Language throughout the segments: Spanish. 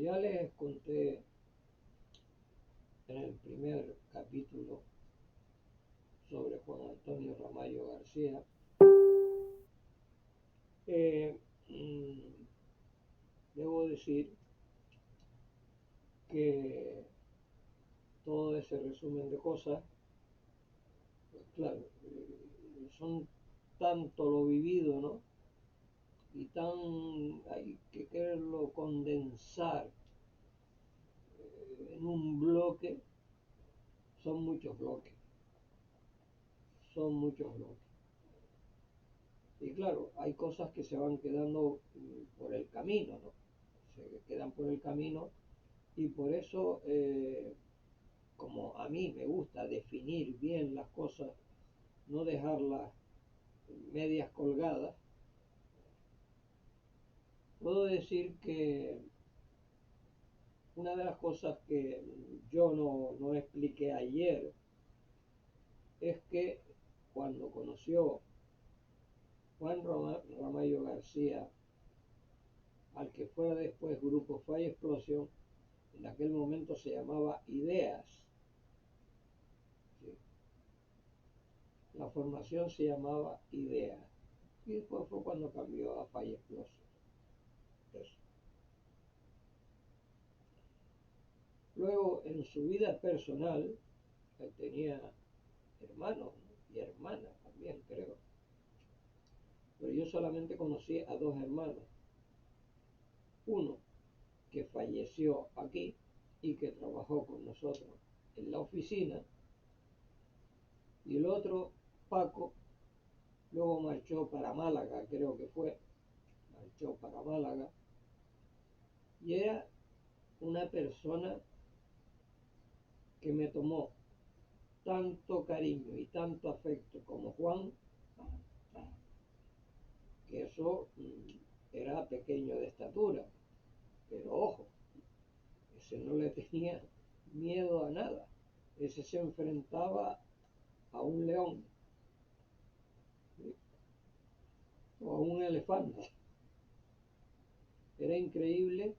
ya les conté en el primer capítulo sobre Juan Antonio Ramallo García, debo decir que todo ese resumen de cosas, pues claro, son tanto lo vivido, ¿no? Y hay que quererlo condensar en un bloque, son muchos bloques, son muchos bloques. Y claro, hay cosas que se van quedando por el camino, ¿no? Se quedan por el camino y por eso, como a mí me gusta definir bien las cosas, no dejarlas medias colgadas, puedo decir que una de las cosas que yo no expliqué ayer es que cuando conoció Juan Ramallo García al que fuera después Grupo Falla Explosión, en aquel momento se llamaba Ideas. ¿Sí? La formación se llamaba Ideas. Y después fue cuando cambió a Falla Explosión. Eso. Luego, en su vida personal, él tenía hermanos, ¿no? Y hermanas también, creo. Pero yo solamente conocí a dos hermanos. Uno que falleció aquí y que trabajó con nosotros en la oficina, y el otro, Paco, luego marchó para Málaga, creo que marchó para Málaga, y era una persona que me tomó tanto cariño y tanto afecto como Juan, que eso era pequeño de estatura, pero ojo, ese no le tenía miedo a nada, ese se enfrentaba a un león, ¿sí? O a un elefante. Era increíble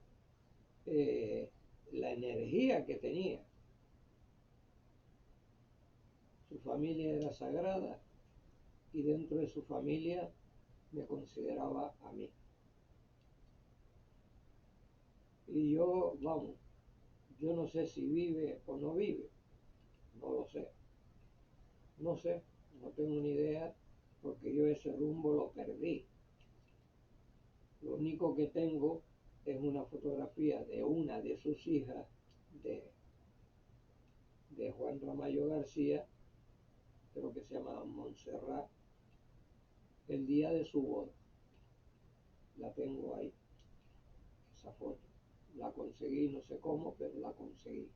la energía que tenía. Su familia era sagrada y dentro de su familia me consideraba a mí. Y yo, vamos, yo no sé si vive o no vive, no lo sé. No sé, no tengo ni idea, porque yo ese rumbo lo perdí. Lo único que tengo es una fotografía de una de sus hijas, de Juan Ramallo García, creo que se llama Montserrat, el día de su boda. La tengo ahí, esa foto. La conseguí, no sé cómo, pero la conseguí.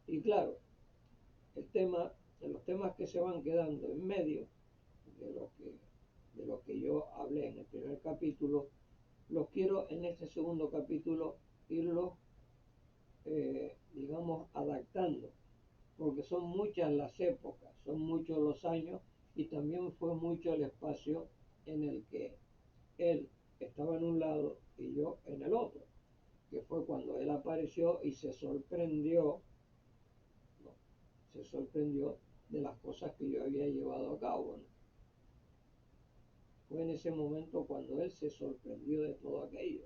Y claro, los temas que se van quedando en medio de lo que yo hablé en el primer capítulo, los quiero en este segundo capítulo irlos, digamos, adaptando, porque son muchas las épocas, son muchos los años y también fue mucho el espacio en el que él estaba en un lado y yo en el otro, que fue cuando él apareció y se sorprendió, ¿no? Se sorprendió de las cosas que yo había llevado a cabo, ¿no? Fue en ese momento cuando él se sorprendió de todo aquello.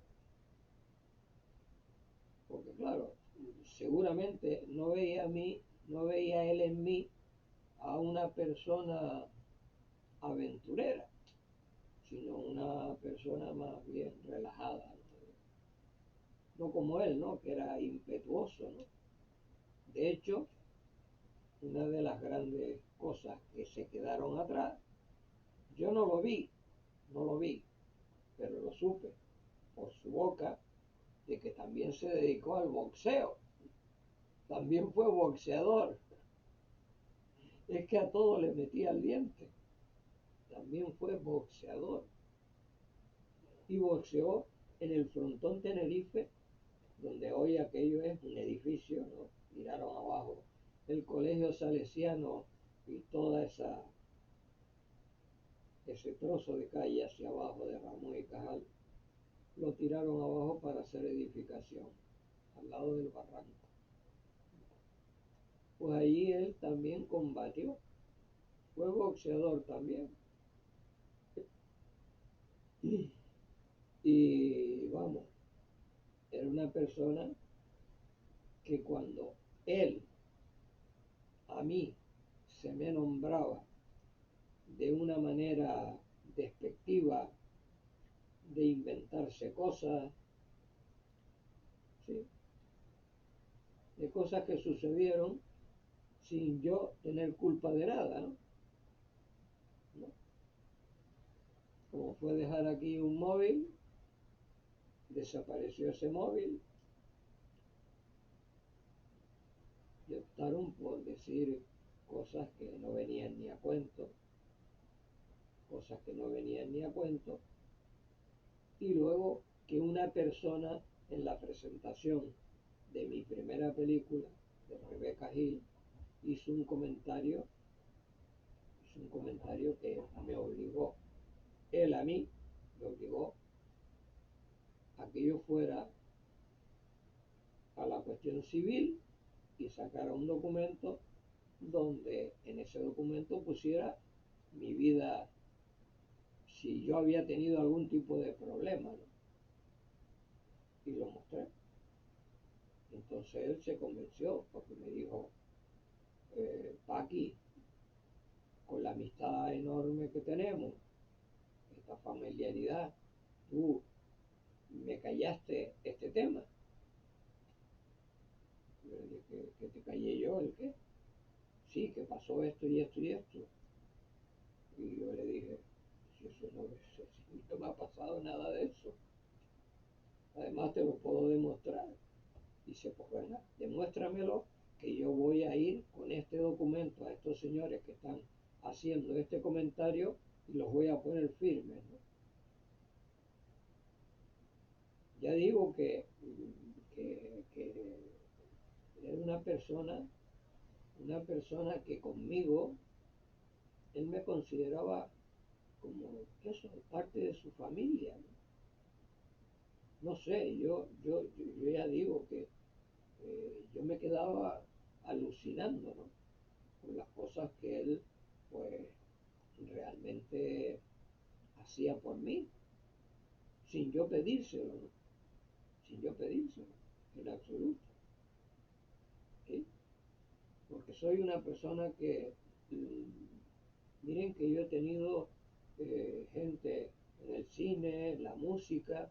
Porque claro, seguramente no veía él en mí a una persona aventurera, sino una persona más bien relajada, ¿no? No como él, ¿no? Que era impetuoso, ¿no? De hecho, una de las grandes cosas que se quedaron atrás, yo no lo vi, pero lo supe por su boca de que también se dedicó al boxeo, también fue boxeador, es que a todo le metía el diente, también fue boxeador y boxeó en el Frontón Tenerife, donde hoy aquello es un edificio, ¿no? Miraron abajo el Colegio Salesiano y toda ese trozo de calle hacia abajo de Ramón y Cajal. lo tiraron abajo para hacer edificación, al lado del barranco. Pues allí él también combatió, fue boxeador también. Y vamos, era una persona que cuando él a mí se me nombraba de una manera despectiva, de inventarse cosas, ¿sí? De cosas que sucedieron sin yo tener culpa de nada, ¿no? ¿No? Como fue dejar aquí un móvil, desapareció ese móvil y optaron por decir cosas que no venían ni a cuento, cosas que no venían ni a cuento, y luego que una persona en la presentación de mi primera película, de Rebecca Hill, hizo un comentario que me obligó, él a mí, me obligó a que yo fuera a la cuestión civil y sacara un documento donde en ese documento pusiera mi vida, si yo había tenido algún tipo de problema, ¿no? Y lo mostré. Entonces él se convenció porque me dijo, Paqui, con la amistad enorme que tenemos, esta familiaridad, tú me callaste este tema. Yo le dije, ¿que te callé yo? ¿El qué? Sí, que pasó esto y esto y esto. Y yo le dije, si eso no me ha pasado nada de eso. Además te lo puedo demostrar. Dice, pues venga, demuéstramelo, que yo voy a ir con este documento a estos señores que están haciendo este comentario y los voy a poner firmes, ¿no? Ya digo que era una persona que conmigo, él me consideraba como eso, parte de su familia, ¿no? No sé, yo ya digo que yo me quedaba alucinando, ¿no? Con las cosas que él, pues, realmente hacía por mí, sin yo pedírselo, ¿no? Sin yo pedírselo, en absoluto, ¿sí? Porque soy una persona que, miren que yo he tenido gente en el cine, en la música,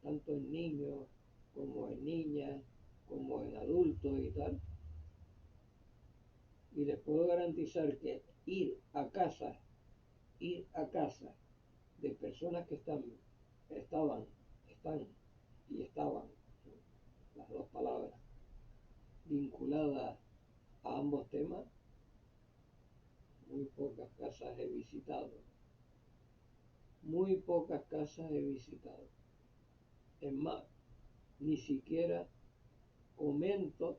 tanto en niños como en niñas, como en adultos y tal, y les puedo garantizar que ir a casa de personas que están y estaban, las dos palabras, vinculadas a ambos temas, muy pocas casas he visitado, muy pocas casas he visitado. Es más, ni siquiera comento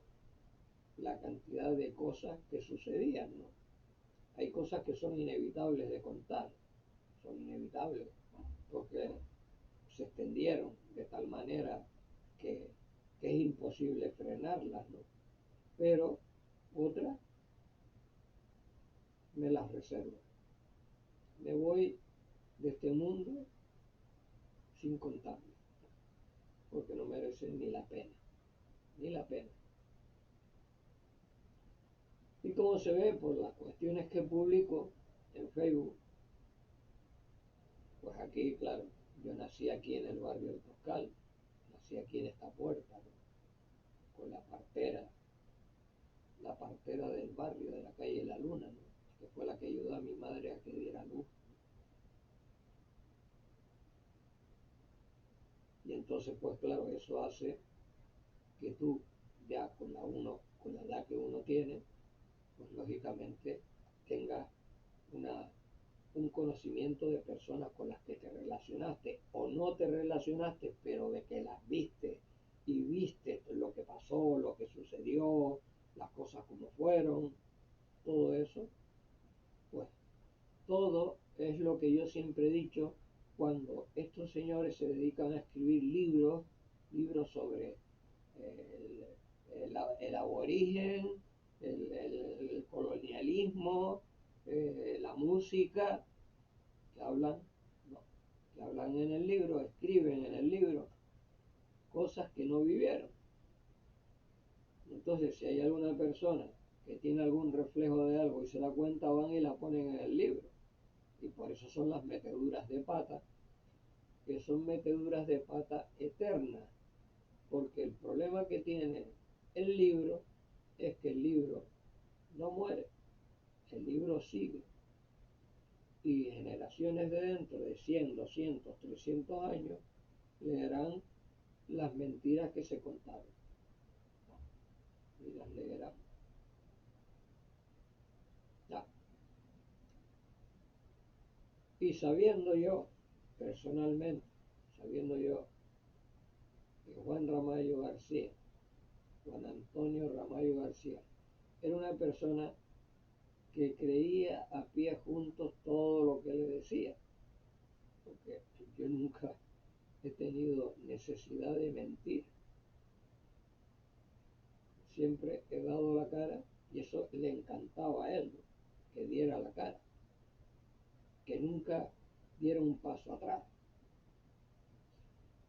la cantidad de cosas que sucedían, ¿no? Hay cosas que son inevitables de contar, son inevitables, porque se extendieron de tal manera que, que es imposible frenarlas, ¿no? Pero otras me las reservo. Me voy de este mundo sin contarlas, porque no merecen ni la pena, ni la pena. Y como se ve por las cuestiones que publico en Facebook, pues aquí, claro, yo nací aquí en el barrio del Toscal, nací aquí en esta puerta, ¿no? Con la partera del barrio, de la calle La Luna, ¿no? Que fue la que ayudó a mi madre a que diera luz. Y entonces, pues claro, eso hace que tú, ya con la edad que uno tiene, pues lógicamente tengas una, un conocimiento de personas con las que te relacionaste o no te relacionaste, pero de que las viste y viste lo que pasó, lo que sucedió, las cosas como fueron, todo eso, pues todo es lo que yo siempre he dicho, cuando estos señores se dedican a escribir libros sobre el aborigen, el colonialismo, la música, que hablan, no, que hablan en el libro, escriben en el libro cosas que no vivieron. Entonces, si hay alguna persona que tiene algún reflejo de algo y se la cuenta, van y la ponen en el libro. Y por eso son las meteduras de pata, que son meteduras de pata eternas. Porque el problema que tiene el libro es que el libro no muere, el libro sigue. Y generaciones de dentro de 100, 200, 300 años leerán las mentiras que se contaron. Y las leerán. Ya. Y sabiendo yo, personalmente, sabiendo yo que Juan Ramallo García, Juan Antonio Ramallo García, era una persona que creía a pie juntos todo lo que le decía, porque yo nunca he tenido necesidad de mentir. Siempre he dado la cara y eso le encantaba a él, ¿no? Que diera la cara, que nunca diera un paso atrás.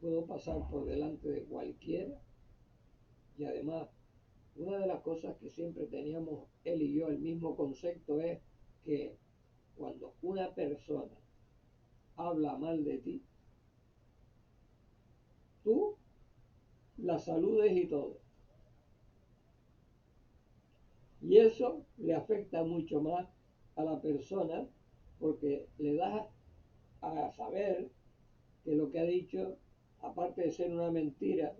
Puedo pasar por delante de cualquiera y además una de las cosas que siempre teníamos él y yo el mismo concepto es que cuando una persona habla mal de ti, tú la saludes y todo. Y eso le afecta mucho más a la persona porque le das a saber que lo que ha dicho, aparte de ser una mentira,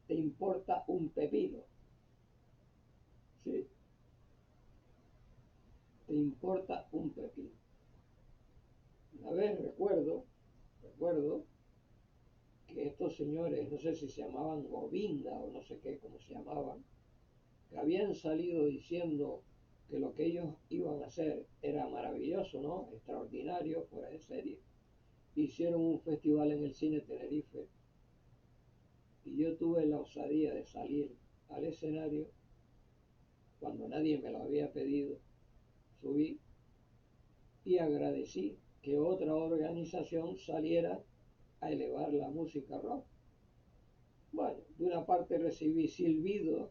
te importa un pepino. ¿Sí? Te importa un pepino. Una vez recuerdo que estos señores, no sé si se llamaban Govinda o no sé qué, cómo se llamaban, que habían salido diciendo que lo que ellos iban a hacer era maravilloso, ¿no? Extraordinario, fuera de serie. Hicieron un festival en el Cine Tenerife y yo tuve la osadía de salir al escenario cuando nadie me lo había pedido. Subí y agradecí que otra organización saliera a elevar la música rock. Bueno, de una parte recibí silbidos,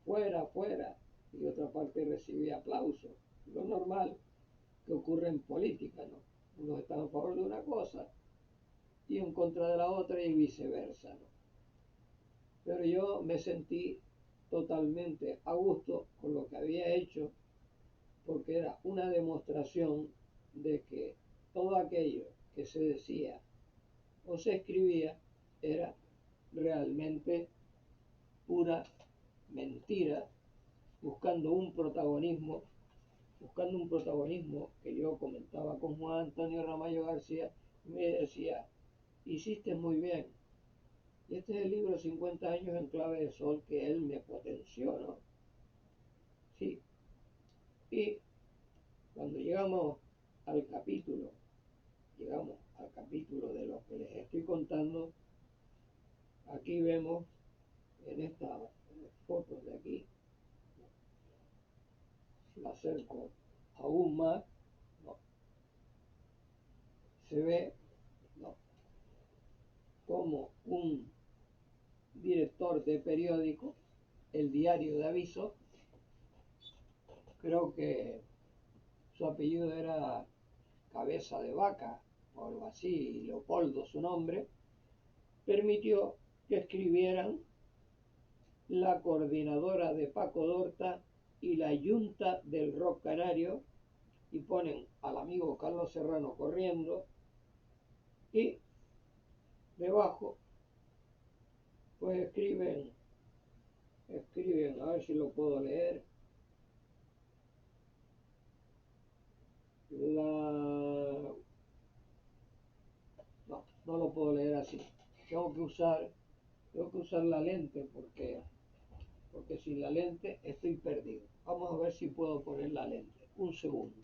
fuera, fuera, y de otra parte recibí aplausos. Lo normal que ocurre en política, ¿no? Unos están a favor de una cosa y en contra de la otra y viceversa, ¿no? Pero yo me sentí totalmente a gusto con lo que había hecho porque era una demostración de que todo aquello que se decía o se escribía era realmente pura mentira, buscando un protagonismo que yo comentaba con Juan Antonio Ramallo García, y me decía, hiciste muy bien. Y este es el libro 50 años en clave de sol que él me potenció, ¿no? Sí. Y cuando llegamos al capítulo de lo que les estoy contando, aquí vemos en estas fotos de aquí, si la acerco aún más, no, se ve, no, como un director de periódico, el Diario de Aviso, creo que su apellido era Cabeza de Vaca o algo así, Leopoldo su nombre, permitió que escribieran la coordinadora de Paco Dorta y la yunta del rock canario y ponen al amigo Carlos Serrano corriendo y debajo pues escriben, a ver si lo puedo leer, no lo puedo leer así, tengo que usar la lente porque sin la lente estoy perdido. Vamos a ver si puedo poner la lente, un segundo.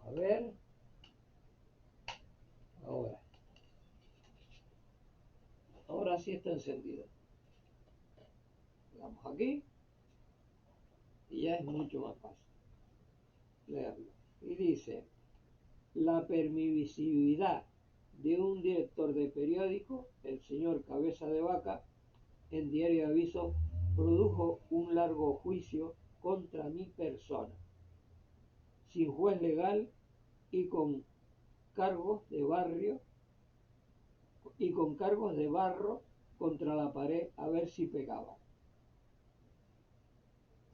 A ver, ahora. Ahora sí está encendido. Le damos aquí y ya es mucho más fácil leerlo. Y dice, la permisividad de un director de periódico, el señor Cabeza de Vaca, en Diario de Aviso, produjo un largo juicio contra mi persona, sin juez legal y con cargos de barrio y con cargos de barro contra la pared a ver si pegaba.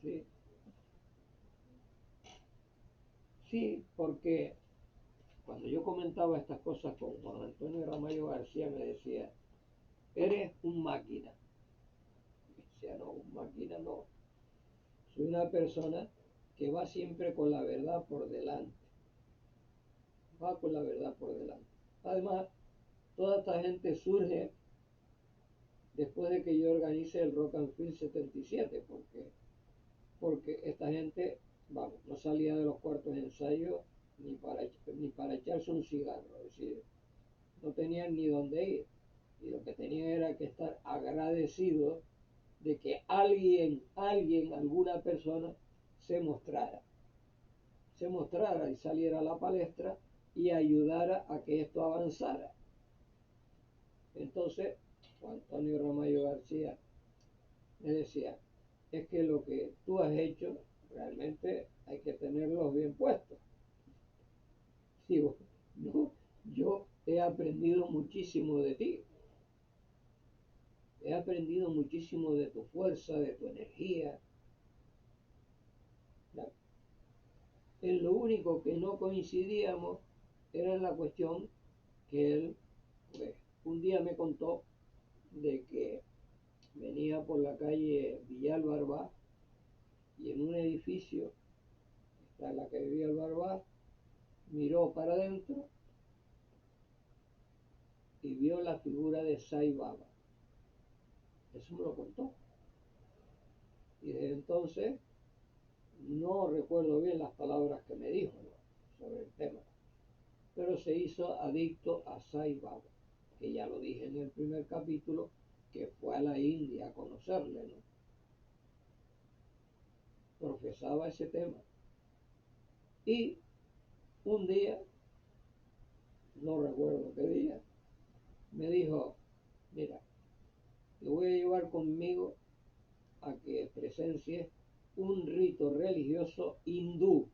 ¿Sí? Sí, porque cuando yo comentaba estas cosas con Juan Antonio Ramallo García me decía, eres un máquina. Me decía, no, un máquina no. Soy una persona que va siempre con la verdad por delante. Va con la verdad por delante. Además, toda esta gente surge después de que yo organice el Rock and Film 77, porque esta gente, vamos, no salía de los cuartos de ensayo ni para echarse un cigarro, es decir, no tenían ni dónde ir. Y lo que tenían era que estar agradecidos de que alguien, alguna persona se mostrara y saliera a la palestra y ayudara a que esto avanzara. Entonces, Juan Antonio Ramallo García me decía, es que lo que tú has hecho realmente hay que tenerlos bien puestos. Digo, no, yo he aprendido muchísimo de ti, he aprendido muchísimo de tu fuerza, de tu energía. En lo único que no coincidíamos era en la cuestión que él, pues, un día me contó de que venía por la calle Villal Barbá y en un edificio, está en la calle Villal Barbá, miró para adentro y vio la figura de Sai Baba. Eso me lo contó. Y desde entonces no recuerdo bien las palabras que me dijo, ¿no?, sobre el tema, pero se hizo adicto a Sai Baba, que ya lo dije en el primer capítulo, que fue a la India a conocerle, ¿no? Profesaba ese tema. Y un día, no recuerdo qué día, me dijo, mira, te voy a llevar conmigo a que presencies un rito religioso hindú.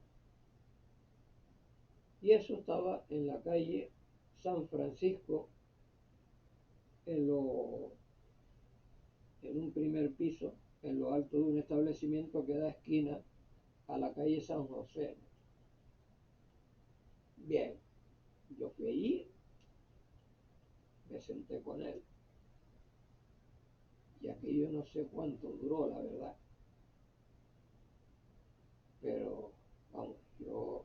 Y eso estaba en la calle San Francisco, en un primer piso, en lo alto de un establecimiento que da esquina a la calle San José. Bien, yo fui allí, me senté con él, y aquello no sé cuánto duró, la verdad. Pero, vamos, yo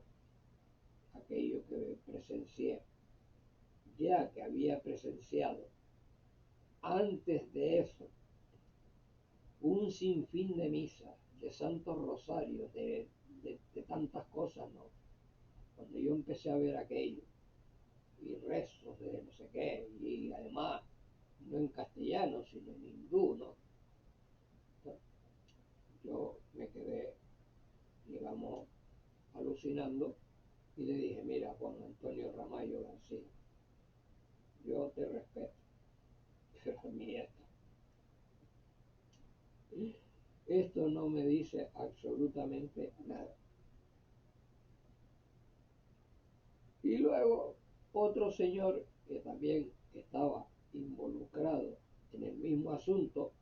aquello que presencié, ya que había presenciado antes de eso un sinfín de misas, de santos rosarios, de tantas cosas, ¿no? Cuando yo empecé a ver aquello, y rezos de no sé qué, y además no en castellano, sino en hindú, ¿no? Yo me quedé, digamos, alucinando y le dije, mira, Juan Antonio Ramallo García, yo te respeto, pero a mí esto no me dice absolutamente nada. Y luego otro señor que también estaba involucrado en el mismo asunto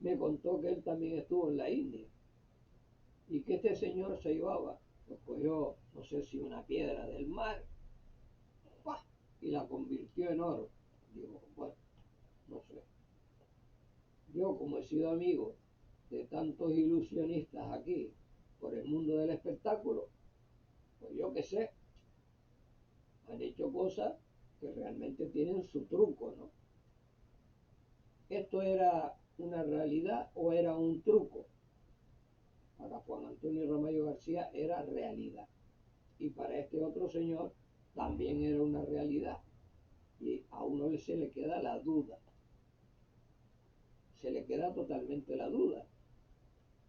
me contó que él también estuvo en la India y que este señor se llevaba, pues cogió, no sé si una piedra del mar, ¡pah!, y la convirtió en oro. Digo, bueno, no sé. Yo, como he sido amigo de tantos ilusionistas aquí por el mundo del espectáculo, pues yo qué sé, han hecho cosas que realmente tienen su truco, ¿no? ¿Esto era una realidad o era un truco? para Juan Antonio Ramallo García era realidad. Y para este otro señor también era una realidad. Y a uno se le queda la duda. Se le queda totalmente la duda.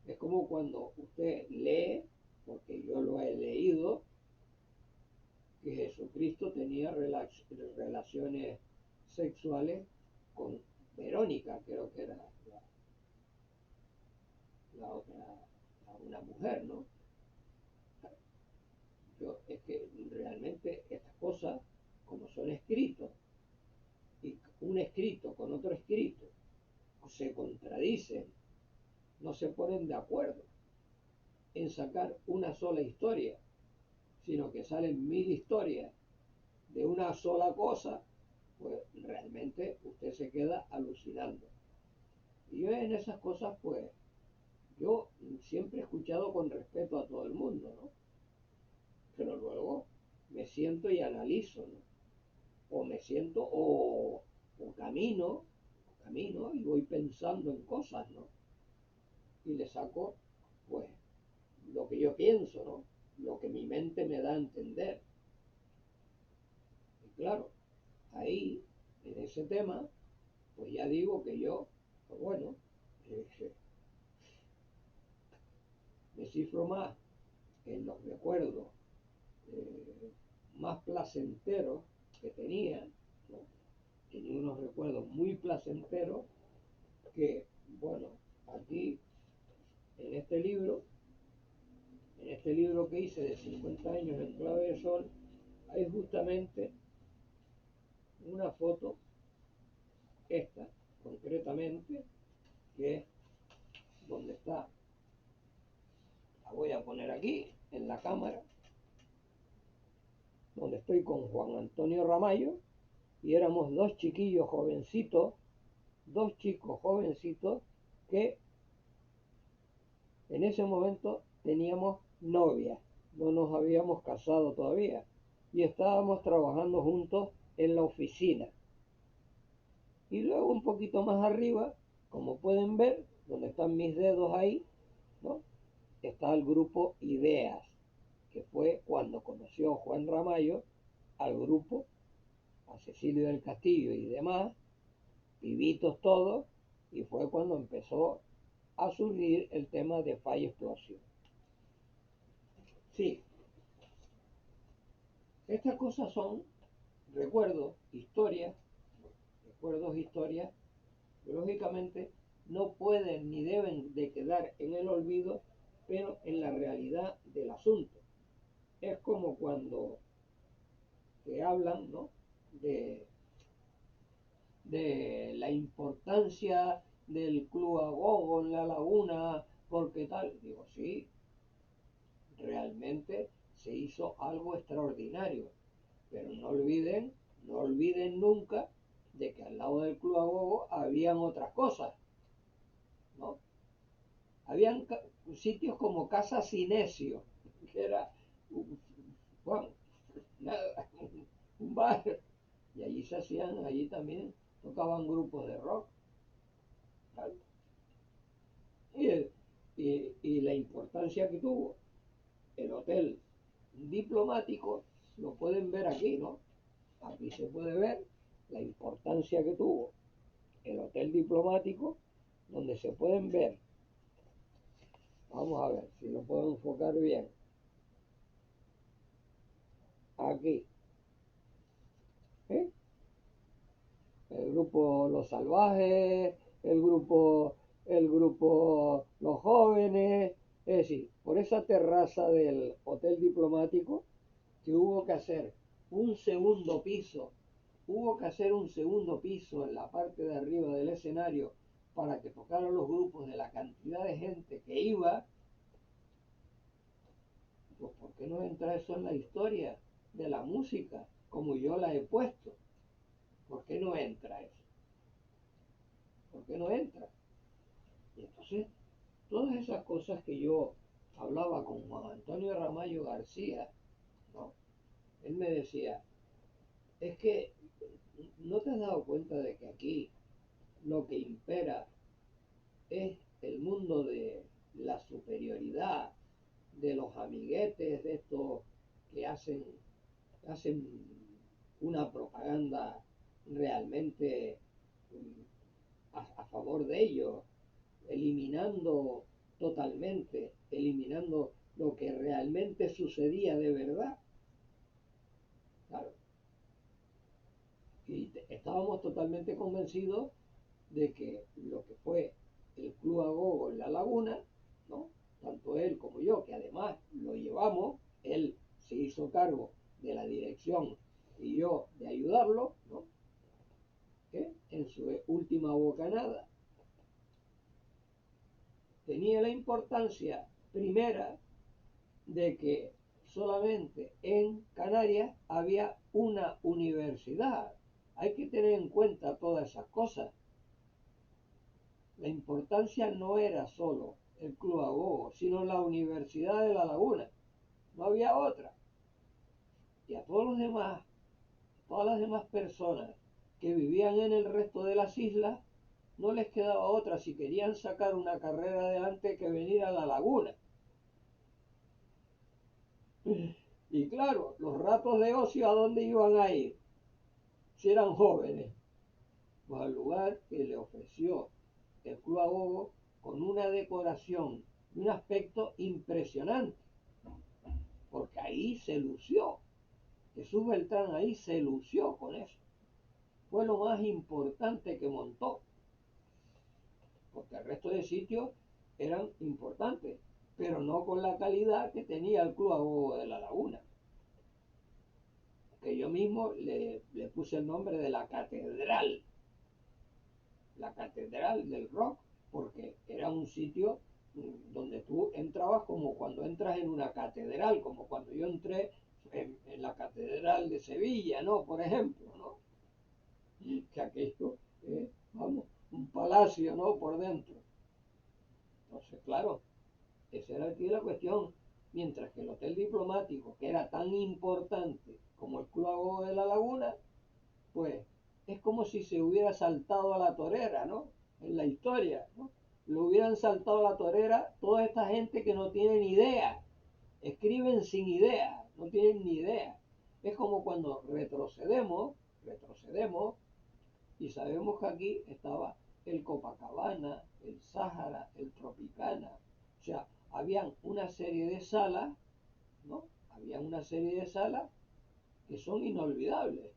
Es como cuando usted lee, porque yo lo he leído, que Jesucristo tenía relaciones sexuales con Verónica, creo que era la otra, una mujer, ¿no? Es que realmente estas cosas, como son escritos, y un escrito con otro escrito se contradicen, no se ponen de acuerdo en sacar una sola historia, sino que salen mil historias de una sola cosa, pues realmente usted se queda alucinando. Y yo en esas cosas, pues, yo siempre he escuchado con respeto a todo el mundo, ¿no? Pero luego me siento y analizo, ¿no? O me siento camino y voy pensando en cosas, ¿no? Y le saco, pues, lo que yo pienso, ¿no? Lo que mi mente me da a entender. Y claro, ahí, en ese tema, pues ya digo que yo, pues bueno, me cifro más en los recuerdos más placenteros que tenía, ¿no? Tenía unos recuerdos muy placenteros que, bueno, aquí, en este libro que hice de 50 años en clave de sol, hay justamente una foto, esta concretamente, que es donde está, la voy a poner aquí en la cámara, donde estoy con Juan Antonio Ramallo, y éramos dos chiquillos jovencitos, dos chicos jovencitos que en ese momento teníamos novia, no nos habíamos casado todavía, y estábamos trabajando juntos en la oficina. Y luego un poquito más arriba, como pueden ver, donde están mis dedos ahí, ¿no? Está el grupo Ideas, que fue cuando conoció Juan Ramallo al grupo, a Cecilio del Castillo y demás, pibitos todos, y fue cuando empezó a surgir el tema de Falla Explosión. Sí, estas cosas son recuerdos, historias, que lógicamente no pueden ni deben de quedar en el olvido, pero en la realidad del asunto. Es como cuando te hablan, ¿no? de la importancia del Club Agogo en la laguna, porque tal, digo, sí, realmente se hizo algo extraordinario, pero no olviden nunca de que al lado del Club Agogo habían otras cosas, ¿no? Habían sitios como Casa Cinesio, que era, bueno, nada, un bar, y allí se hacían, allí también tocaban grupos de rock, ¿vale? Y, y la importancia que tuvo el hotel diplomático, lo pueden ver aquí, ¿no? Aquí se puede ver la importancia que tuvo el hotel diplomático, donde se pueden ver, vamos a ver si lo puedo enfocar bien, aquí, ¿eh? El grupo Los Salvajes, el grupo Los Jóvenes, es decir, por esa terraza del hotel diplomático que un segundo piso, hubo que hacer un segundo piso en la parte de arriba del escenario para que tocaran los grupos de la cantidad de gente que iba. Pues ¿por qué no entra eso en la historia de la música como yo la he puesto? ¿Por qué no entra eso? ¿Por qué no entra? Y entonces, todas esas cosas que yo hablaba con Juan Antonio Ramallo García, ¿no? Él me decía, es que no te has dado cuenta de que aquí lo que impera es el mundo la superioridad de los amiguetes de estos que hacen una propaganda realmente a favor de ellos, eliminando totalmente, eliminando lo que realmente sucedía de verdad. Claro. Y estábamos totalmente convencidos de que lo que fue el Club Agogo en La Laguna, ¿no? Tanto él como yo, que además lo llevamos, él se hizo cargo de la dirección y yo de ayudarlo, ¿no? En su última bocanada, tenía la importancia primera de que solamente en Canarias había una universidad. Hay que tener en cuenta todas esas cosas. La importancia no era solo el Club Agogo, sino la Universidad de La Laguna. No había otra. Y a todos los demás, todas las demás personas que vivían en el resto de las islas, no les quedaba otra si querían sacar una carrera adelante que venir a La Laguna. Y claro, los ratos de ocio, ¿a dónde iban a ir? Si eran jóvenes. Pues al lugar que le ofreció el Club Agogo con una decoración y un aspecto impresionante. Porque ahí se lució. Jesús Beltrán ahí se lució con eso. Fue lo más importante que montó. Porque el resto de sitios eran importantes, pero no con la calidad que tenía el Club Agogo de La Laguna. Que yo mismo le puse el nombre de la catedral del rock, porque era un sitio donde tú entrabas como cuando entras en una catedral, como cuando yo entré en la catedral de Sevilla, ¿no? Por ejemplo, ¿no? Que aquello, vamos, un palacio, ¿no? Por dentro. Entonces, claro, esa era aquí la cuestión. Mientras que el Hotel Diplomático, que era tan importante como el Club Agogo de La Laguna, pues es como si se hubiera saltado a la torera, ¿no? En la historia, ¿no? Lo hubieran saltado a la torera toda esta gente que no tiene ni idea, escriben sin idea, no tienen ni idea. Es como cuando retrocedemos y sabemos que aquí estaba el Copacabana, el Sáhara, el Tropicana. O sea, habían una serie de salas, ¿no? Había una serie de salas que son inolvidables,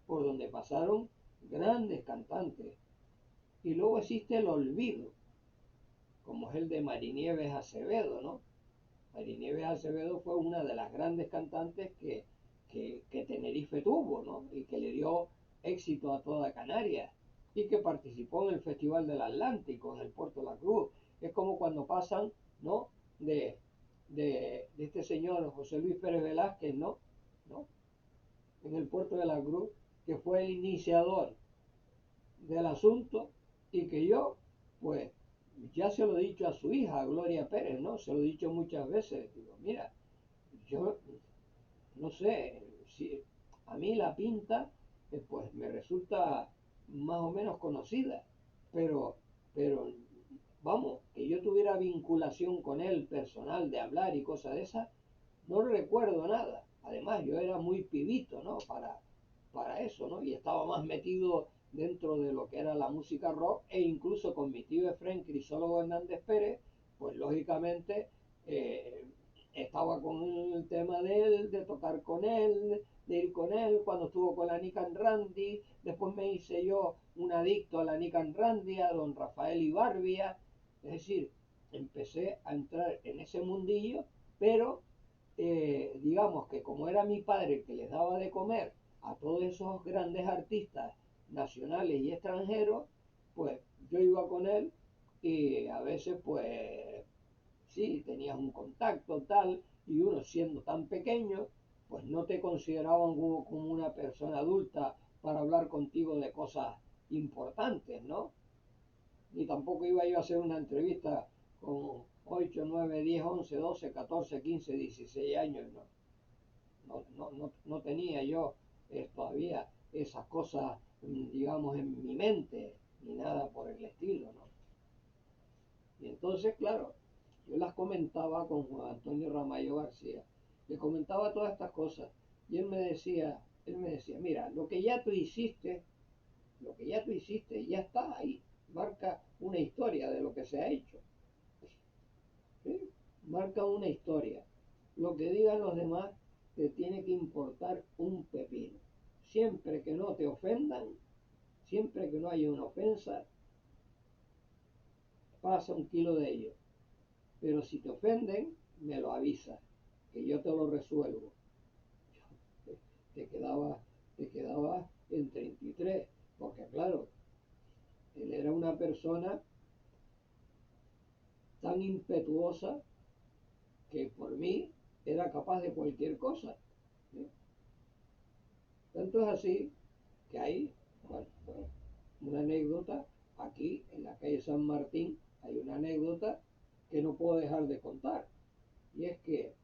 por donde pasaron grandes cantantes. Y luego existe el olvido, como es el de Marinieves Acevedo, ¿no? Marinieves Acevedo fue una de las grandes cantantes que Tenerife tuvo, ¿no? Y que le dio éxito a toda Canarias y que participó en el Festival del Atlántico, en el Puerto de la Cruz. Es como cuando pasan, ¿no? De este señor José Luis Pérez Velázquez, ¿no? ¿No? En el Puerto de la Cruz, que fue el iniciador del asunto y que yo, pues, ya se lo he dicho a su hija, Gloria Pérez, ¿no? Se lo he dicho muchas veces. Digo, mira, yo no sé, si a mí la pinta, pues me resulta más o menos conocida, pero, pero, vamos, que yo tuviera vinculación con él personal de hablar y cosas de esas, no recuerdo nada. Además, yo era muy pibito, ¿no? Para eso, ¿no? Y estaba más metido dentro de lo que era la música rock e incluso con mi tío Efrén Crisólogo Hernández Pérez, pues lógicamente eh, estaba con el tema de él, de tocar con él, de ir con él, cuando estuvo con la Nick and Randy, después me hice yo un adicto a la Nick and Randy, a don Rafael Ibarbia, es decir, empecé a entrar en ese mundillo, pero digamos que como era mi padre el que les daba de comer a todos esos grandes artistas nacionales y extranjeros, pues yo iba con él y a veces pues sí, tenías un contacto tal y uno siendo tan pequeño, pues no te consideraban como una persona adulta para hablar contigo de cosas importantes, ¿no? Ni tampoco iba yo a hacer una entrevista con 8 9 10 11 12 14 15 16 años, ¿no? No tenía yo todavía esas cosas, digamos, en mi mente, ni nada por el estilo, ¿no? Y entonces, claro, yo las comentaba con Juan Antonio Ramallo García, le comentaba todas estas cosas, y él me decía, mira, lo que ya tú hiciste, ya está ahí, marca una historia de lo que se ha hecho, ¿sí? Marca una historia. Lo que digan los demás te tiene que importar un pepino. Siempre que no te ofendan, siempre que no haya una ofensa, pasa un kilo de ello. Pero si te ofenden, me lo avisas, que yo te lo resuelvo. Te quedaba, te quedaba en 33, porque claro, él era una persona tan impetuosa que por mí era capaz de cualquier cosa, ¿sí? Tanto es así que hay, bueno, pues, una anécdota aquí en la calle San Martín, hay una anécdota que no puedo dejar de contar. Y es que,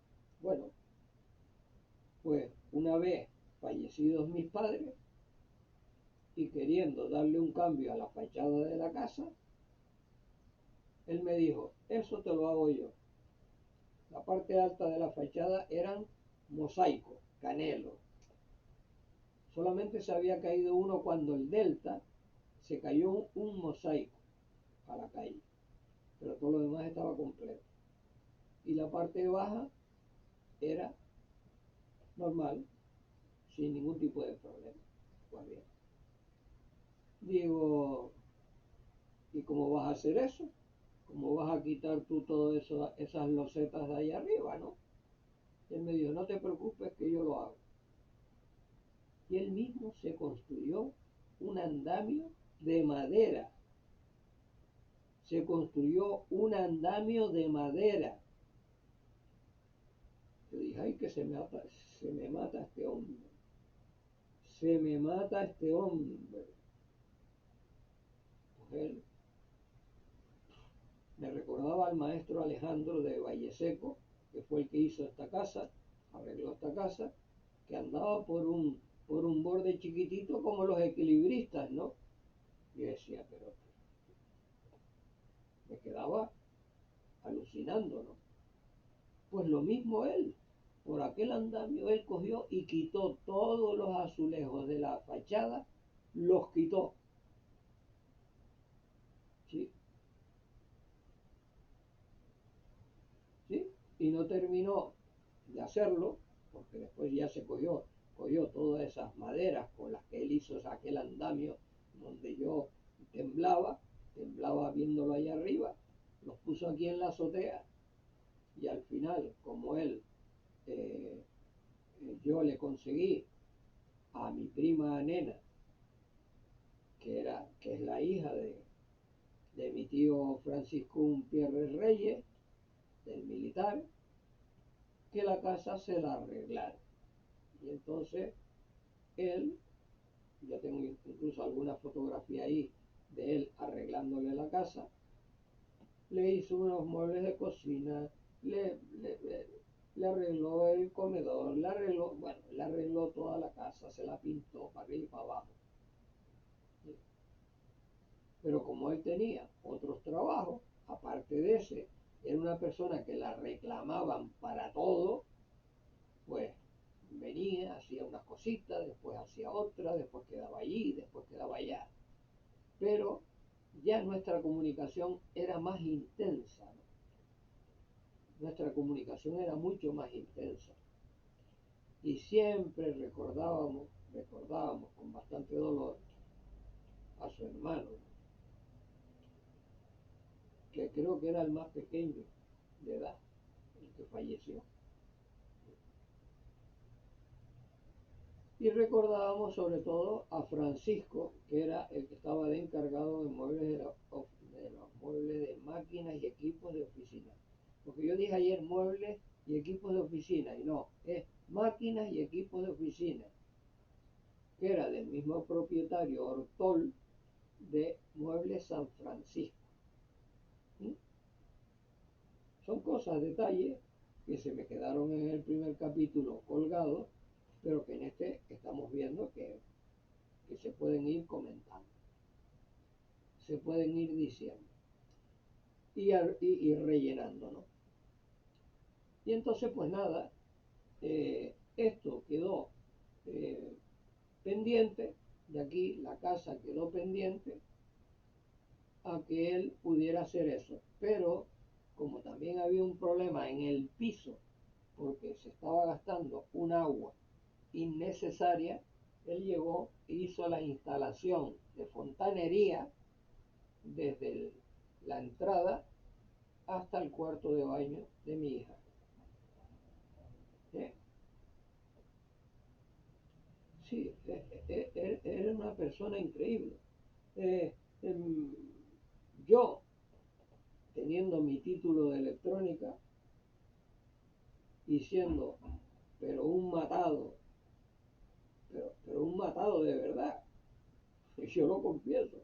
bueno, pues una vez fallecidos mis padres y queriendo darle un cambio a la fachada de la casa, él me dijo, eso te lo hago yo. La parte alta de la fachada eran mosaicos, canelo. Solamente se había caído uno cuando el delta se cayó un mosaico a la calle, pero todo lo demás estaba completo. Y la parte baja era normal, sin ningún tipo de problema. Pues bien, digo, ¿y cómo vas a hacer eso? ¿Cómo vas a quitar tú todas esas losetas de ahí arriba, no? Y él me dijo, no te preocupes que yo lo hago. Y él mismo se construyó un andamio de madera. Se construyó un andamio de madera. Yo dije, ay, que se me mata este hombre. Se me mata este hombre. Pues él me recordaba al maestro Alejandro de Valleseco, que fue el que hizo esta casa, arregló esta casa, que andaba por un borde chiquitito como los equilibristas, ¿no? Yo decía, pero me quedaba alucinando, ¿no? Pues lo mismo él, por aquel andamio él cogió y quitó todos los azulejos de la fachada, los quitó, ¿sí? ¿Sí? Y no terminó de hacerlo, porque después ya cogió todas esas maderas con las que él hizo aquel andamio donde yo temblaba viéndolo ahí arriba, los puso aquí en la azotea y al final, como eh, yo le conseguí a mi prima nena, que es la hija de mi tío Francisco Pierre Reyes, del militar, que la casa se la arreglara. Y entonces él, yo tengo incluso alguna fotografía ahí de él arreglándole la casa, le hizo unos muebles de cocina, le arregló el comedor, le arregló toda la casa, se la pintó para arriba y para abajo. Pero como él tenía otros trabajos, aparte de ese, era una persona que la reclamaban para todo, pues venía, hacía unas cositas, después hacía otra, después quedaba allí, después quedaba allá. Pero ya nuestra comunicación era más intensa, ¿no? Nuestra comunicación era mucho más intensa. Y siempre recordábamos con bastante dolor a su hermano, que creo que era el más pequeño de edad, el que falleció. Y recordábamos sobre todo a Francisco, que era el que estaba de encargado de los muebles de máquinas y equipos de oficina. Porque yo dije ayer muebles y equipos de oficina, y no, es máquinas y equipos de oficina, que era del mismo propietario Ortol de Muebles San Francisco. ¿Mm? Son cosas, detalles, que se me quedaron en el primer capítulo colgados, pero que en este estamos viendo que se pueden ir comentando, se pueden ir diciendo. y rellenando, ¿no? Y entonces, pues nada, esto quedó eh, pendiente, de aquí la casa quedó pendiente a que él pudiera hacer eso. Pero como también había un problema en el piso, porque se estaba gastando un agua innecesaria, él llegó e hizo la instalación de fontanería desde la entrada hasta el cuarto de baño de mi hija. ¿Eh? Sí, era una persona increíble. Eh, em, yo, teniendo mi título de electrónica y siendo, pero un matado, pero un matado de verdad, yo lo confieso,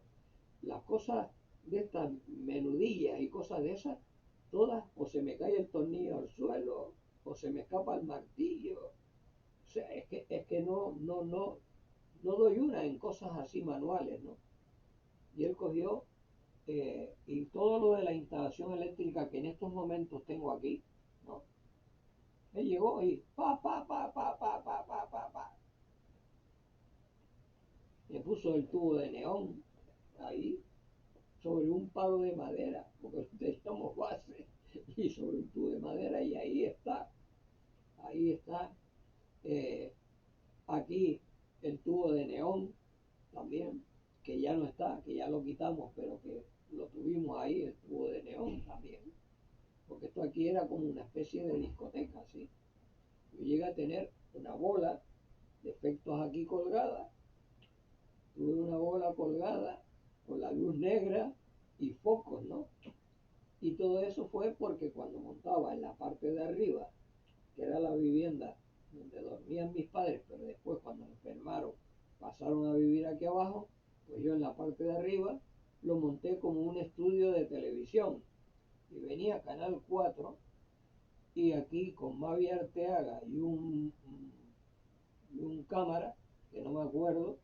las cosas de estas menudillas y cosas de esas, todas o se me cae el tornillo al suelo o se me escapa el martillo. O sea, es que no doy una en cosas así manuales, ¿no? Y él cogió y todo lo de la instalación eléctrica que en estos momentos tengo aquí, ¿no? Él llegó y me puso el tubo de neón ahí sobre un palo de madera, porque necesitamos base, y sobre un tubo de madera, y ahí está, eh, aquí el tubo de neón también, que ya no está, que ya lo quitamos, pero que lo tuvimos ahí, el tubo de neón también, porque esto aquí era como una especie de discoteca, ¿sí? Yo llegué a tener una bola de efectos aquí colgada, tuve una bola colgada con la luz negra y focos, ¿no? Y todo eso fue porque cuando montaba en la parte de arriba, que era la vivienda donde dormían mis padres, pero después cuando enfermaron pasaron a vivir aquí abajo, pues yo en la parte de arriba lo monté como un estudio de televisión. Y venía Canal 4 y aquí con Mavi Arteaga y un cámara, que no me acuerdo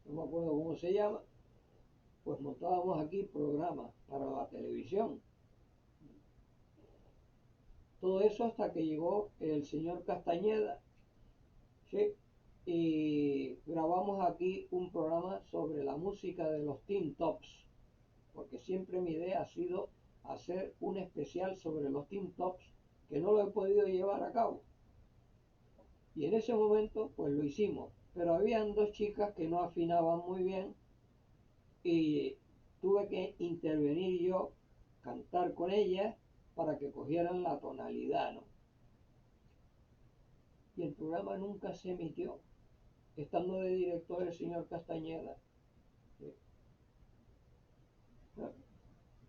cómo se llama, pues montábamos aquí programas para la televisión. Todo eso hasta que llegó el señor Castañeda, ¿sí? Y grabamos aquí un programa sobre la música de los Teen Tops, porque siempre mi idea ha sido hacer un especial sobre los Teen Tops, que no lo he podido llevar a cabo. Y en ese momento, pues lo hicimos, pero habían dos chicas que no afinaban muy bien y tuve que intervenir yo, cantar con ellas para que cogieran la tonalidad, ¿no? Y el programa nunca se emitió, estando de director el señor Castañeda. Sí, claro,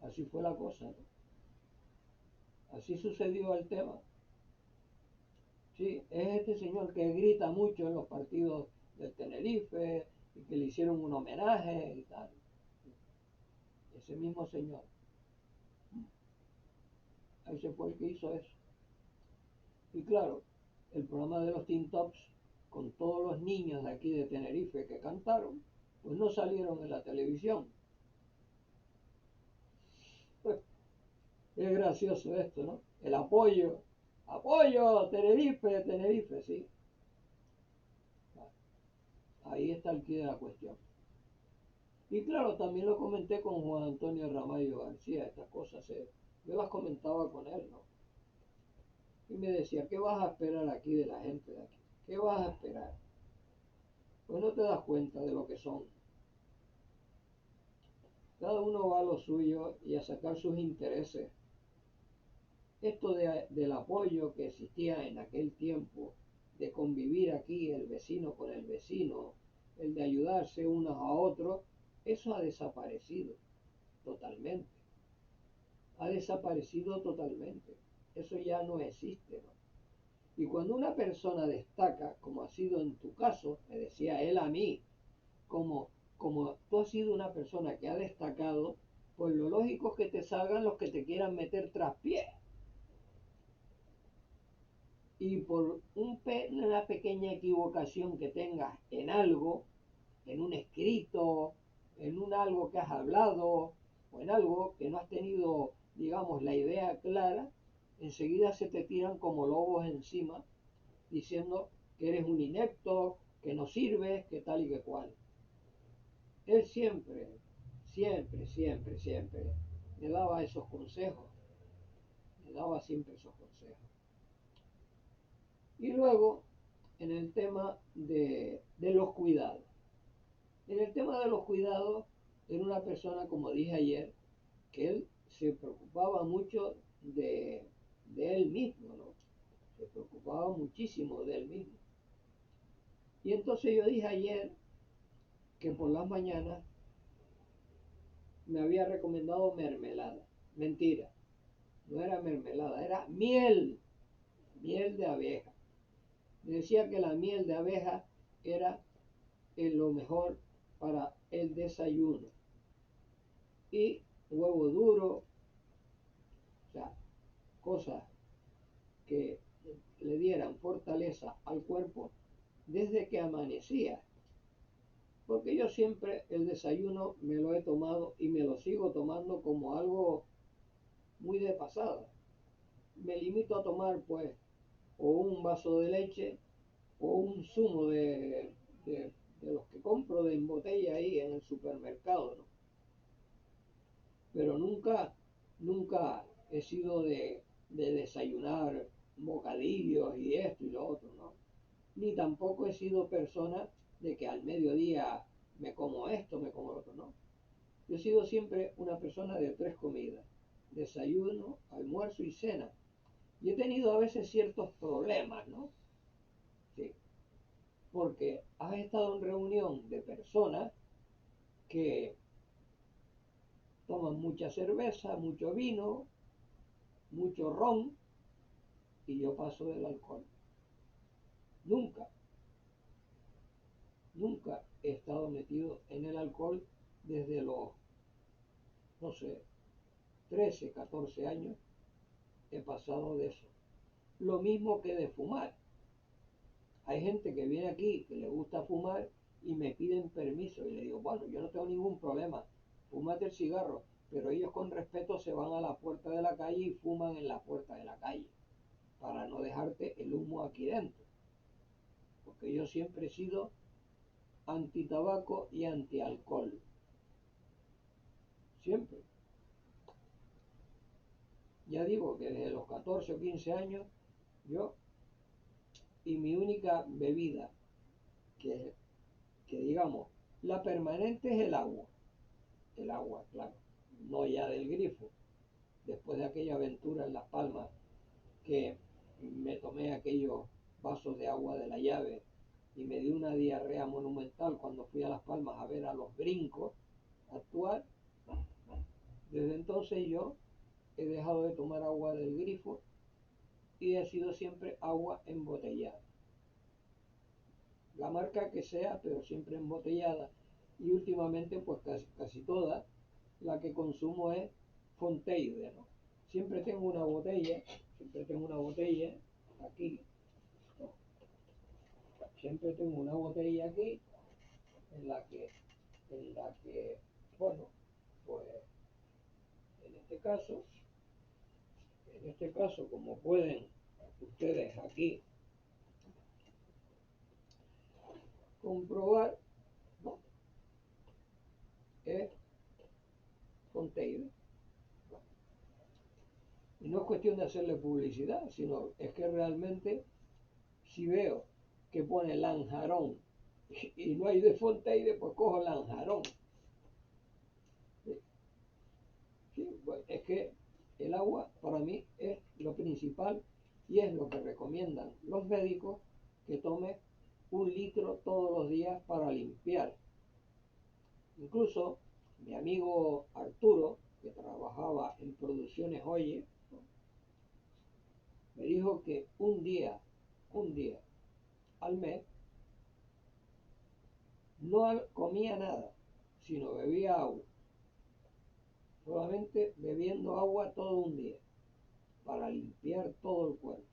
así fue la cosa, ¿no? Así sucedió el tema. Sí, es este señor que grita mucho en los partidos del Tenerife y que le hicieron un homenaje y tal. Ese mismo señor. Ese fue el que hizo eso. Y claro, el programa de los Teen Tops, con todos los niños de aquí de Tenerife que cantaron, pues no salieron en la televisión. Pues es gracioso esto, ¿no? El apoyo. Apoyo, Tenerife, Tenerife, sí. Ahí está el quid de la cuestión. Y claro, también lo comenté con Juan Antonio Ramallo García, estas cosas, yo las comentaba con él, ¿no? Y me decía, ¿qué vas a esperar aquí de la gente de aquí? ¿Qué vas a esperar? Pues no te das cuenta de lo que son. Cada uno va a lo suyo y a sacar sus intereses. Esto del apoyo que existía en aquel tiempo, de convivir aquí el vecino con el vecino, el de ayudarse unos a otros, eso ha desaparecido totalmente. Ha desaparecido totalmente. Eso ya no existe, ¿no? Y cuando una persona destaca, como ha sido en tu caso, me decía él a mí, como tú has sido una persona que ha destacado, pues lo lógico es que te salgan los que te quieran meter traspiés. Y por una pequeña equivocación que tengas en algo, en un escrito, en un algo que has hablado, o en algo que no has tenido, digamos, la idea clara, enseguida se te tiran como lobos encima, diciendo que eres un inepto, que no sirves, que tal y que cual. Él siempre me daba esos consejos, me daba siempre esos consejos. Y luego, en el tema de los cuidados. En el tema de los cuidados, era una persona, como dije ayer, que él se preocupaba mucho de él mismo, ¿no? Se preocupaba muchísimo de él mismo. Y entonces yo dije ayer que por las mañanas me había recomendado mermelada. Mentira, no era mermelada, era miel, miel de abeja. Me decía que la miel de abeja era lo mejor para el desayuno. Y huevo duro, o sea, cosas que le dieran fortaleza al cuerpo desde que amanecía. Porque yo siempre el desayuno me lo he tomado y me lo sigo tomando como algo muy de pasada. Me limito a tomar pues o un vaso de leche o un zumo de los que compro de en botella ahí en el supermercado, ¿no? Pero nunca he sido de desayunar bocadillos y esto y lo otro, ¿no? Ni tampoco he sido persona de que al mediodía me como esto, me como lo otro, ¿no? Yo he sido siempre una persona de tres comidas, desayuno, almuerzo y cena. Y he tenido a veces ciertos problemas, ¿no? Sí, porque has estado en reunión de personas que toman mucha cerveza, mucho vino, mucho ron, y yo paso del alcohol. Nunca, nunca he estado metido en el alcohol desde los, no sé, 13, 14 años he pasado de eso. Lo mismo que de fumar. Hay gente que viene aquí que le gusta fumar y me piden permiso y le digo, bueno, yo no tengo ningún problema, fúmate el cigarro, pero ellos con respeto se van a la puerta de la calle y fuman en la puerta de la calle para no dejarte el humo aquí dentro. Porque yo siempre he sido anti-tabaco y anti-alcohol. Siempre. Ya digo que desde los 14 o 15 años yo, y mi única bebida, que, que digamos, la permanente es el agua, claro, no ya del grifo. Después de aquella aventura en Las Palmas, que me tomé aquellos vasos de agua de la llave y me dio una diarrea monumental cuando fui a Las Palmas a ver a los brincos actuar, desde entonces yo he dejado de tomar agua del grifo y he sido siempre agua embotellada. La marca que sea, pero siempre embotellada. Y últimamente, pues casi toda la que consumo es Fonteide, ¿no? Siempre tengo una botella aquí, ¿no? Siempre tengo una botella aquí en la que, bueno, pues en este caso, como pueden ustedes aquí comprobar, ¿no? Es Fonteide. Y no es cuestión de hacerle publicidad, sino es que realmente si veo que pone Lanjarón y no hay de Fonteide, pues cojo Lanjarón. Sí, sí, pues es que el agua para mí es lo principal y es lo que recomiendan los médicos, que tome 1 litro todos los días para limpiar. Incluso mi amigo Arturo, que trabajaba en Producciones Oye, me dijo que un día al mes no comía nada, sino bebía agua. Solamente bebiendo agua todo un día para limpiar todo el cuerpo.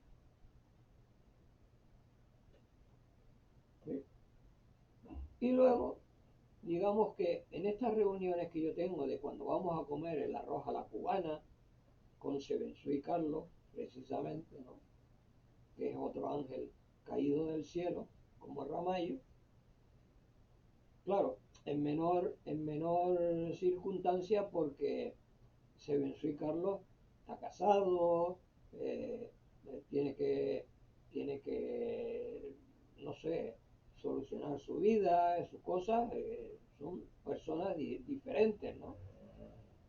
¿Sí? Y luego digamos que en estas reuniones que yo tengo de cuando vamos a comer el arroz a la cubana, con Sebenzú y Carlos, precisamente, ¿no? Que es otro ángel caído del cielo, como Ramallo, claro, en menor circunstancia porque Sebenzú y Carlos está casado, eh, tiene que, tiene que, no sé, solucionar su vida, sus cosas, son personas diferentes, ¿no?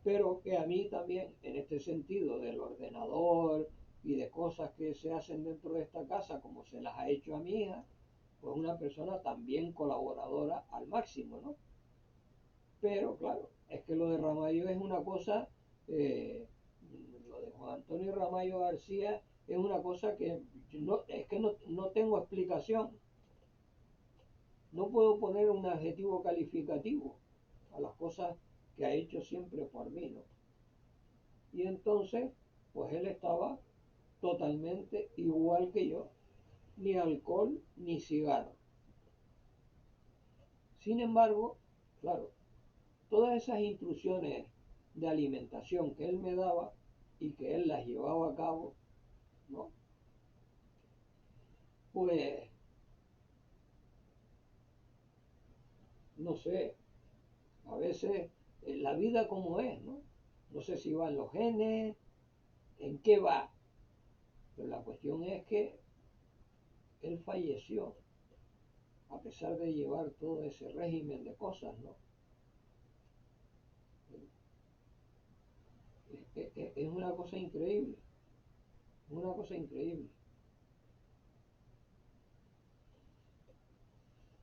Pero que a mí también, en este sentido del ordenador y de cosas que se hacen dentro de esta casa, como se las ha hecho a mi hija, pues una persona también colaboradora al máximo, ¿no? Pero claro, es que lo de Ramallo es una cosa, eh, lo de Juan Antonio Ramallo García es una cosa que no, es que no tengo explicación. No puedo poner un adjetivo calificativo a las cosas que ha hecho siempre por mí, ¿no? Y entonces, pues él estaba totalmente igual que yo, ni alcohol ni cigarro. Sin embargo, claro, todas esas instrucciones de alimentación que él me daba y que él las llevaba a cabo, ¿no? Pues, no sé, a veces la vida como es, ¿no? No sé si va en los genes, en qué va, pero la cuestión es que él falleció a pesar de llevar todo ese régimen de cosas, ¿no? Es una cosa increíble, una cosa increíble.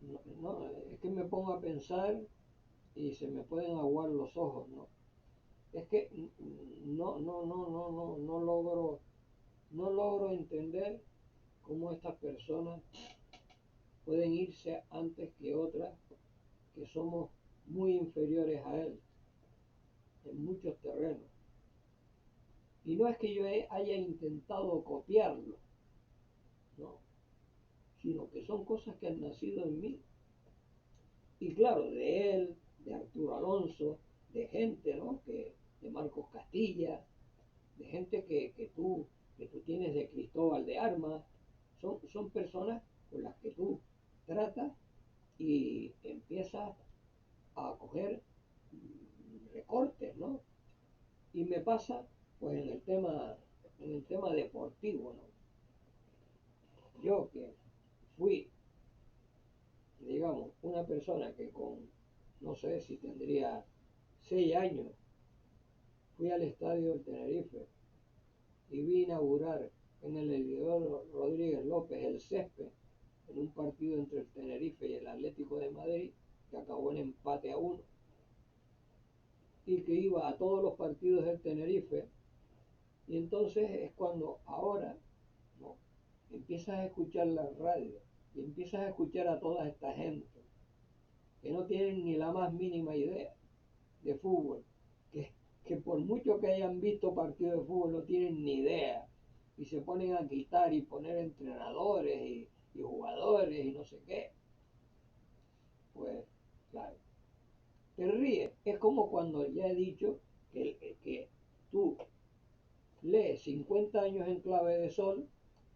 No, no, es que me pongo a pensar y se me pueden aguar los ojos, ¿no? Es que no logro entender cómo estas personas pueden irse antes que otras que somos muy inferiores a él en muchos terrenos. Y no es que yo haya intentado copiarlo, no, sino que son cosas que han nacido en mí. Y claro, de él, de Arturo Alonso, de gente, ¿no? De Marcos Castilla, de gente que tú tienes de Cristóbal de Armas, son personas con las que tú tratas y empiezas a coger recortes, ¿no? Y me pasa, pues, en el tema deportivo, ¿no? Yo que fui, digamos, una persona que con, no sé si tendría 6 años, fui al estadio del Tenerife y vi inaugurar en el Heliodoro Rodríguez López el césped en un partido entre el Tenerife y el Atlético de Madrid, que acabó en empate a 1, y que iba a todos los partidos del Tenerife, y entonces es cuando ahora, ¿no? Empiezas a escuchar la radio y empiezas a escuchar a toda esta gente que no tienen ni la más mínima idea de fútbol, que, que por mucho que hayan visto partidos de fútbol no tienen ni idea y se ponen a quitar y poner entrenadores y jugadores y no sé qué, pues claro, te ríes. Es como cuando ya he dicho que tú lees 50 años en clave de sol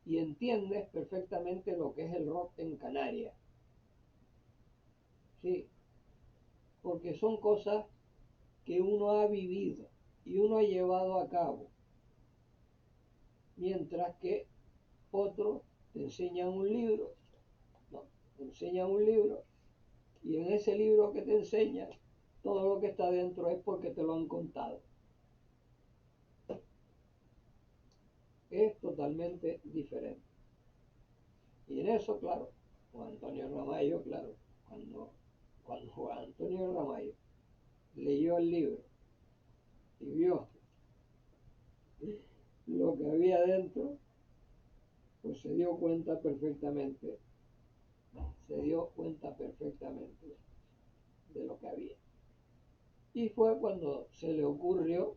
y entiendes perfectamente lo que es el rock en Canarias. Sí, porque son cosas que uno ha vivido y uno ha llevado a cabo, mientras que otros te enseñan un libro, no, te enseñan un libro y en ese libro que te enseñan, todo lo que está dentro es porque te lo han contado. Es totalmente diferente. Y en eso, claro, Juan Antonio Ramallo, claro, cuando Juan Antonio Ramallo leyó el libro y vio lo que había dentro, pues se dio cuenta perfectamente de lo que había. Y fue cuando se le ocurrió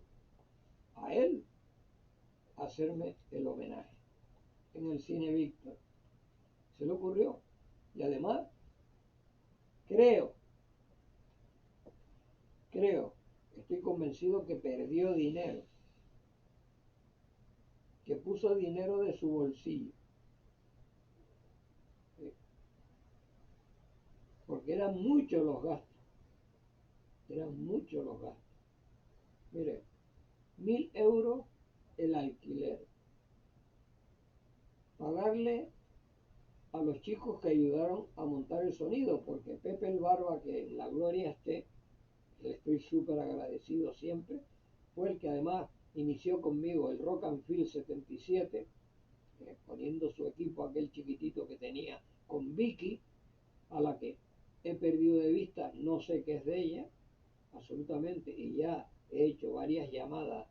a él hacerme el homenaje en el Cine Víctor. Se le ocurrió. Y además, creo creo, estoy convencido que perdió dinero, que puso dinero de su bolsillo, ¿sí? Porque eran muchos los gastos, eran muchos los gastos. Mire, 1.000 euros el alquiler, pagarle a los chicos que ayudaron a montar el sonido, porque Pepe el Barba, que en la gloria esté, le estoy súper agradecido siempre, fue el que además inició conmigo el Rock and Feel 77, poniendo su equipo aquel chiquitito que tenía con Vicky, a la que he perdido de vista, no sé qué es de ella, absolutamente, y ya he hecho varias llamados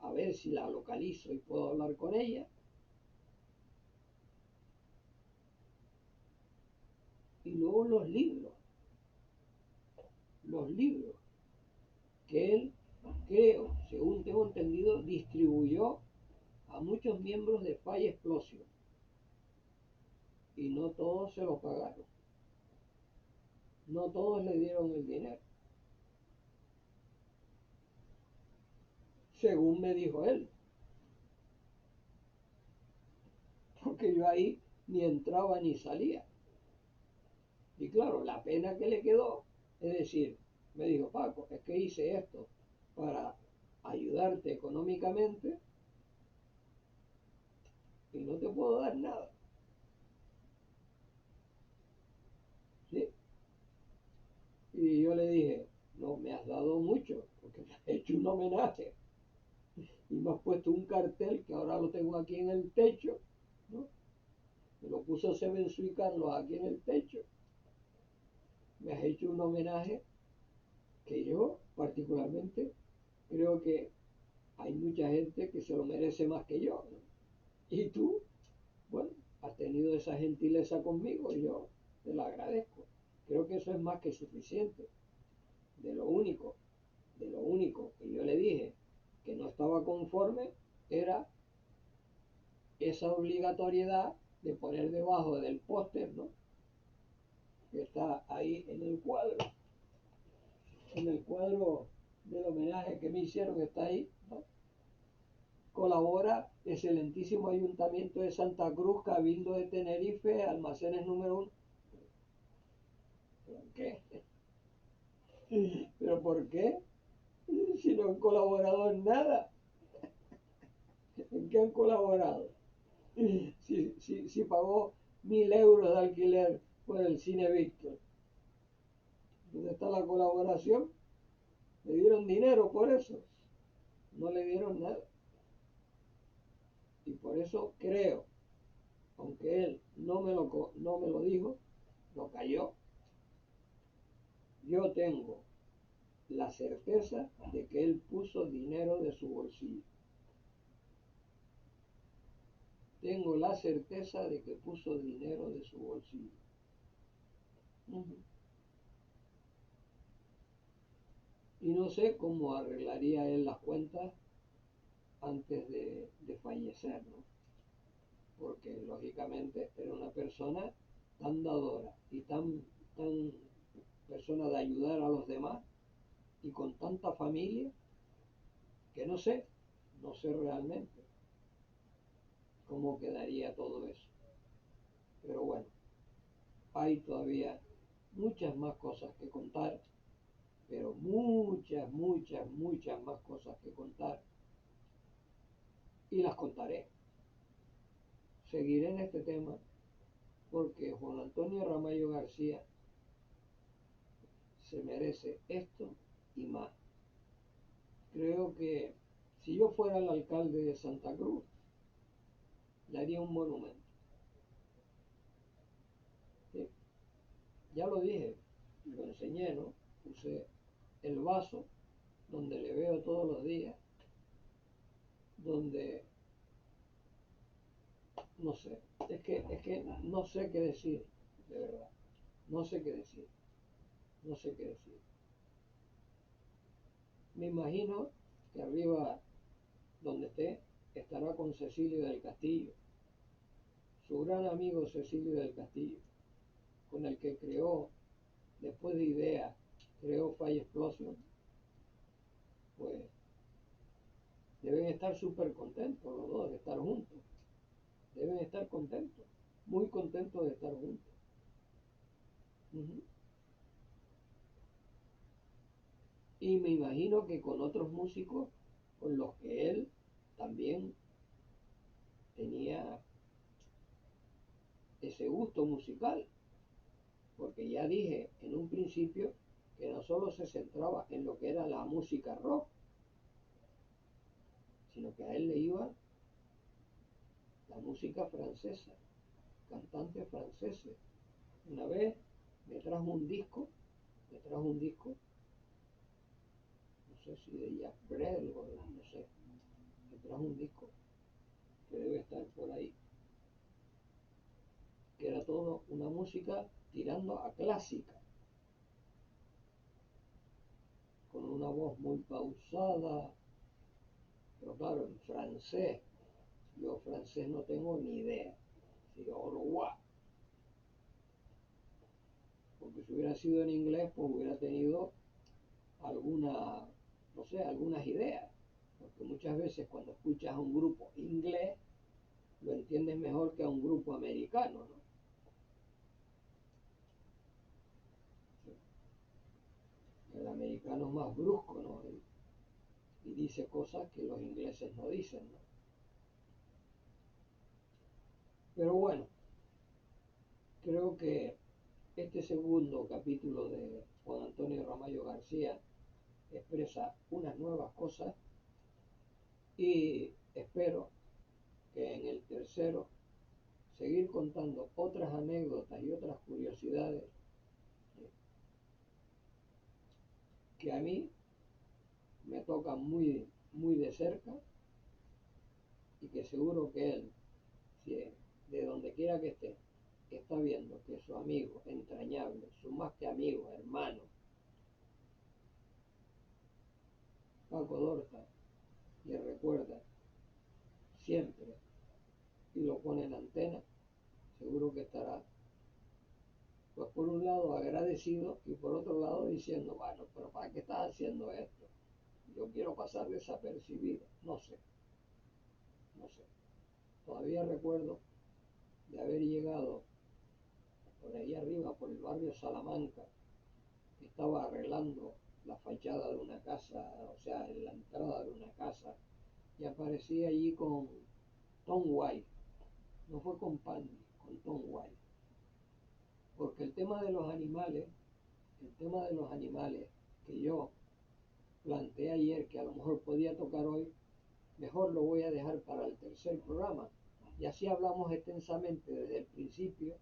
a ver si la localizo y puedo hablar con ella. Y luego los libros que él, creo, según tengo entendido, distribuyó a muchos miembros de Fire Explosion y no todos se lo pagaron, no todos le dieron el dinero, según me dijo él, porque yo ahí ni entraba ni salía. Y claro, la pena que le quedó, es decir, me dijo, Paco, es que hice esto para ayudarte económicamente y no te puedo dar nada, ¿sí? Y yo le dije, no, me has dado mucho, porque me has hecho un homenaje y me has puesto un cartel que ahora lo tengo aquí en el techo, ¿no? Me lo puso Seven Sui Carlos aquí en el techo. Me has hecho un homenaje que yo particularmente creo que hay mucha gente que se lo merece más que yo, ¿no? Y tú, bueno, has tenido esa gentileza conmigo y yo te lo agradezco. Creo que eso es más que suficiente. De lo único, de lo único que yo le dije que no estaba conforme era esa obligatoriedad de poner debajo del póster, ¿no? Que está ahí en el cuadro del homenaje que me hicieron, que está ahí, ¿no? Colabora excelentísimo Ayuntamiento de Santa Cruz, Cabildo de Tenerife, Almacenes número 1. ¿Por qué? ¿Pero por qué? Si no han colaborado en nada. ¿En qué han colaborado? Si pagó 1.000 euros de alquiler por el Cine Víctor. ¿Dónde está la colaboración? ¿Le dieron dinero por eso? No le dieron nada. Y por eso creo, aunque él no me lo dijo, lo cayó, yo tengo la certeza de que él puso dinero de su bolsillo. Tengo la certeza de que puso dinero de su bolsillo. Uh-huh. Y no sé cómo arreglaría él las cuentas antes de fallecer, ¿no? Porque lógicamente era una persona tan dadora y tan persona de ayudar a los demás y con tanta familia que no sé realmente cómo quedaría todo eso. Pero bueno, hay todavía muchas más cosas que contar, pero muchas, muchas, muchas más cosas que contar y las contaré. Seguiré en este tema porque Juan Antonio Ramallo García se merece esto y más. Creo que si yo fuera el alcalde de Santa Cruz, le haría un monumento. ¿Sí? Ya lo dije, lo enseñé, ¿no? Puse el vaso donde le veo todos los días, donde no sé, es que no sé qué decir, de verdad, no sé qué decir, no sé qué decir. Me imagino que arriba donde esté estará con Cecilio del Castillo, su gran amigo Cecilio del Castillo, con el que creó después de Idea creó Fire Explosion, pues deben estar súper contentos los dos de estar juntos. Deben estar contentos, muy contentos de estar juntos. Ujú. Y me imagino que con otros músicos con los que él también tenía ese gusto musical, porque ya dije en un principio que no solo se centraba en lo que era la música rock, sino que a él le iba la música francesa, cantantes franceses. Una vez me trajo un disco, no sé si de Jacques Brel o no sé, me trajo un disco que debe estar por ahí, que era todo una música tirando a clásica, con una voz muy pausada, pero claro, en francés. Yo francés no tengo ni idea. Digo, au revoir. Porque si hubiera sido en inglés, pues hubiera tenido alguna, no sé, algunas ideas. Porque muchas veces cuando escuchas a un grupo inglés, lo entiendes mejor que a un grupo americano, ¿no? El americano es más brusco, ¿no? Y dice cosas que los ingleses no dicen, ¿no? Pero bueno, creo que este segundo capítulo de Juan Antonio Ramallo García expresa unas nuevas cosas y espero que en el tercero seguir contando otras anécdotas y otras curiosidades que a mí me tocan muy, muy de cerca y que seguro que él, si de donde quiera que esté, está viendo que su amigo entrañable, su más que amigo, hermano, Paco Dorta, le recuerda siempre y lo pone en antena, seguro que estará, pues por un lado agradecido y por otro lado diciendo, bueno, pero ¿para qué estás haciendo esto? Yo quiero pasar desapercibido, no sé, no sé. Todavía recuerdo de haber llegado por ahí arriba, por el barrio Salamanca, que estaba arreglando la fachada de una casa, o sea, en la entrada de una casa, y aparecí allí con Tom White, no fue con Pandy, con Tom White, porque el tema de los animales que yo planteé ayer, que a lo mejor podía tocar hoy, mejor lo voy a dejar para el tercer programa. Y así hablamos extensamente desde el principio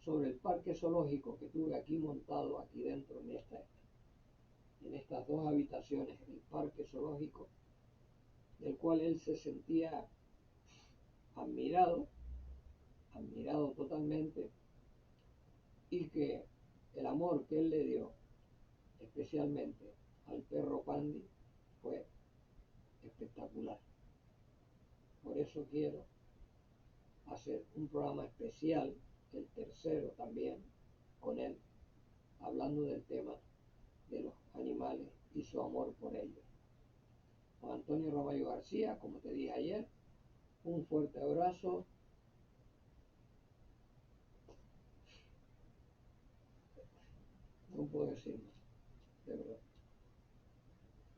sobre el parque zoológico que tuve aquí montado, aquí dentro en estas dos habitaciones, el parque zoológico, del cual él se sentía admirado, admirado totalmente, y que el amor que él le dio, especialmente al perro Pandy, fue espectacular. Por eso quiero hacer un programa especial, el tercero también, con él, hablando del tema de los animales y su amor por ellos. Juan Antonio Ramallo García, como te dije ayer, un fuerte abrazo. No puedo decir más, de verdad.